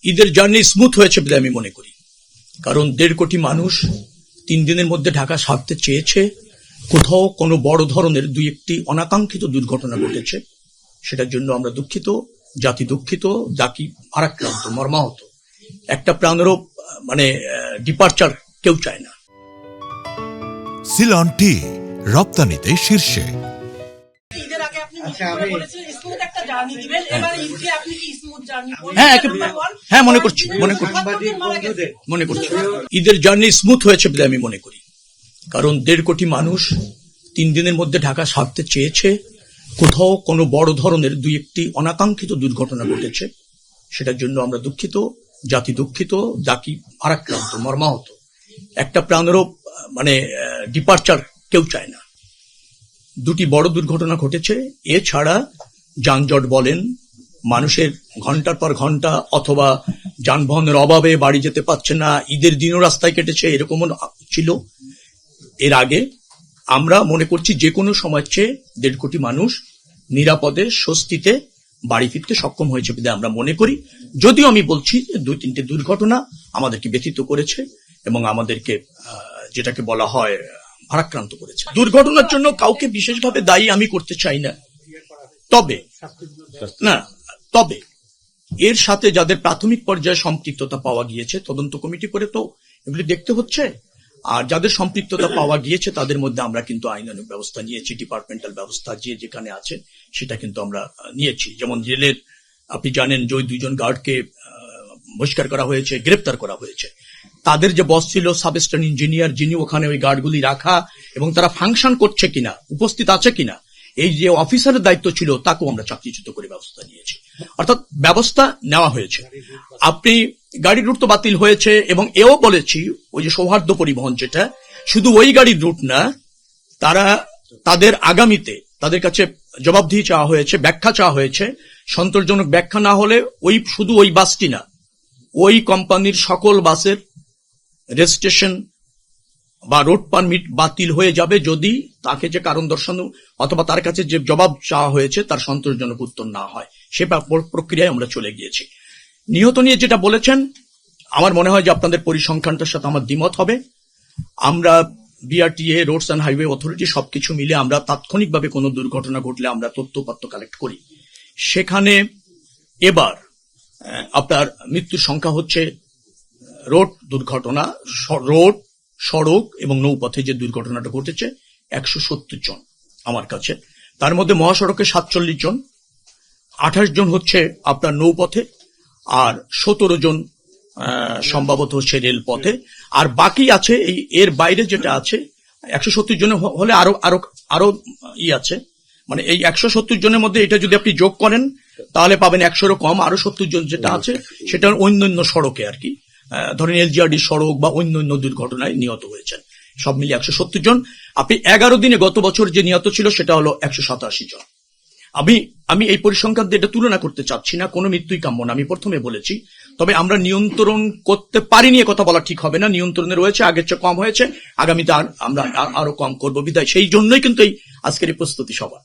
ঈদের journey smooth হয়েছে বলে আমি মনে করি, কারণ 1.5 কোটি মানুষ 3 দিনের মধ্যে ঢাকা ছাড়তে চেয়েছে। কোথাও কোনো বড় ধরনের 2-1টি অনাকাঙ্ক্ষিত দুর্ঘটনা ঘটেছে, সেটার জন্য আমরা দুঃখিত, জাতি দুঃখিত, জাতি ভারাক্রান্ত, মর্মাহত। একটা প্রাণেরও ডিপারচার কেউ চায় না। সিলন টি রপ্তানিতে শীর্ষে। হ্যাঁ, মনে করছি ঈদের জার্নি স্মুথ হয়েছে বলে আমি মনে করি, কারণ 1.5 কোটি মানুষ 3 দিনের মধ্যে ঢাকা ছাড়তে চেয়েছে। কোথাও কোনো বড় ধরনের 2-1টি অনাকাঙ্ক্ষিত দুর্ঘটনা ঘটেছে, সেটার জন্য আমরা দুঃখিত, জাতি দুঃখিত, জাতি ভারাক্রান্ত, মর্মাহত। একটা প্রাণেরও ডিপারচার কেউ চায় না। 2টি বড় দুর্ঘটনা ঘটেছে। এছাড়া যানজট বলেন, মানুষের ঘন্টার পর ঘন্টা অথবা যানবাহনের অভাবে বাড়ি যেতে পারছে না, ঈদের দিনও রাস্তায় কেটেছে, এরকমও ছিল। এর আগে আমরা মনে করছি যে কোনো সময় চেয়ে 1.5 কোটি মানুষ নিরাপদে স্বস্তিতে বাড়ি ফিরতে সক্ষম হয়েছে বলে আমরা মনে করি। যদিও আমি বলছি যে 2-3টি দুর্ঘটনা আমাদেরকে ব্যথিত করেছে এবং আমাদেরকে যেটাকে বলা হয় ভারাক্রান্ত করেছে। দুর্ঘটনার জন্য কাউকে বিশেষভাবে দায়ী আমি করতে চাই না, তবে এর সাথে যাদের প্রাথমিক পর্যায়ে সম্পৃক্ততা পাওয়া গিয়েছে, তদন্ত কমিটি করে তো এগুলি দেখতে হচ্ছে। আর যাদের সম্পৃক্ততা পাওয়া গিয়েছে তাদের মধ্যে আমরা কিন্তু আইনানুগ ব্যবস্থা নিয়েছি, ডিপার্টমেন্টাল ব্যবস্থা যে যেখানে আছে সেটা কিন্তু আমরা নিয়েছি। যেমন জেলের আপনি জানেন যে ওই 2 জন গার্ডকে বহিষ্কার করা হয়েছে, গ্রেপ্তার করা হয়েছে। তাদের যে বস ছিল সাব স্টেশন ইঞ্জিনিয়ার, যিনি ওখানে ওই গার্ডগুলি রাখা এবং তারা ফাংশন করছে কিনা, উপস্থিত আছে কিনা, এই যে অফিসারের দায়িত্ব ছিল তাকেও আমরা চাকরিচ্যুত করে ব্যবস্থা নিয়েছি। অর্থাৎ ব্যবস্থা নেওয়া হয়েছে। আপনি গাড়ির রুট তো বাতিল হয়েছে এবং এও বলেছি ওই যে সৌহার্দ্য পরিবহন, যেটা শুধু ওই গাড়ির রুট না, তাদের আগামীতে তাদের কাছে জবাবদিহি চাওয়া হয়েছে, ব্যাখ্যা চাওয়া হয়েছে। সন্তোষজনক ব্যাখ্যা না হলে শুধু ওই বাসটি না, ওই কোম্পানির সকল বাসের রেজিস্ট্রেশন বা রোড পারমিট বাতিল হয়ে যাবে যদি তাকে যে কারণ দর্শানো অথবা তার কাছে যে জবাব চাওয়া হয়েছে তার সন্তোষজনক উত্তর না হয়। সে প্রক্রিয়ায় আমরা চলে গিয়েছি। নিহত নিয়ে যেটা বলেছেন, আমার মনে হয় যে আপনাদের পরিসংখ্যানটার সাথে আমার দ্বিমত হবে। আমরা BRTA, roads and highway authority সবকিছু মিলে আমরা তাৎক্ষণিকভাবে কোনো দুর্ঘটনা ঘটলে আমরা তথ্য কালেক্ট করি। সেখানে এবার আপনার মৃত্যুর সংখ্যা হচ্ছে রোড দুর্ঘটনা, রোড, সড়ক এবং নৌপথে যে দুর্ঘটনাটা ঘটেছে 170 জন আমার কাছে। তার মধ্যে মহাসড়কে 47 জন, 28 জন হচ্ছে আপনার নৌপথে, আর 17 জন সম্ভবত হচ্ছে রেলপথে। আর বাকি আছে এর বাইরে যেটা আছে 170 জন হলে আরো আছে, এই 170 জনের মধ্যে এটা যদি আপনি যোগ করেন তাহলে পাবেন 100-এরও কম। আরো 70 জন যেটা আছে সেটা অন্যান্য সড়কে আর কি, ধরেন এলজিআরডি সড়ক বা অন্যান্য দুর্ঘটনায় নিহত হয়েছেন। সব মিলিয়ে 170 জন। আপনি 11 দিনে গত বছর যে নিহত ছিল সেটা হলো 187 জন। আমি এই পরিসংখ্যান দিয়ে এটা তুলনা করতে চাচ্ছি না, কোনো মৃত্যুই কাম্য না, আমি প্রথমে বলেছি। তবে আমরা নিয়ন্ত্রণ করতে পারিনি কথা বলা ঠিক হবে না। নিয়ন্ত্রণে রয়েছে, আগের চেয়ে কম হয়েছে, আগামীতে আমরা আরো কম করবো বিধায় সেই জন্যই কিন্তু এই আজকের এই প্রস্তুতি সভা।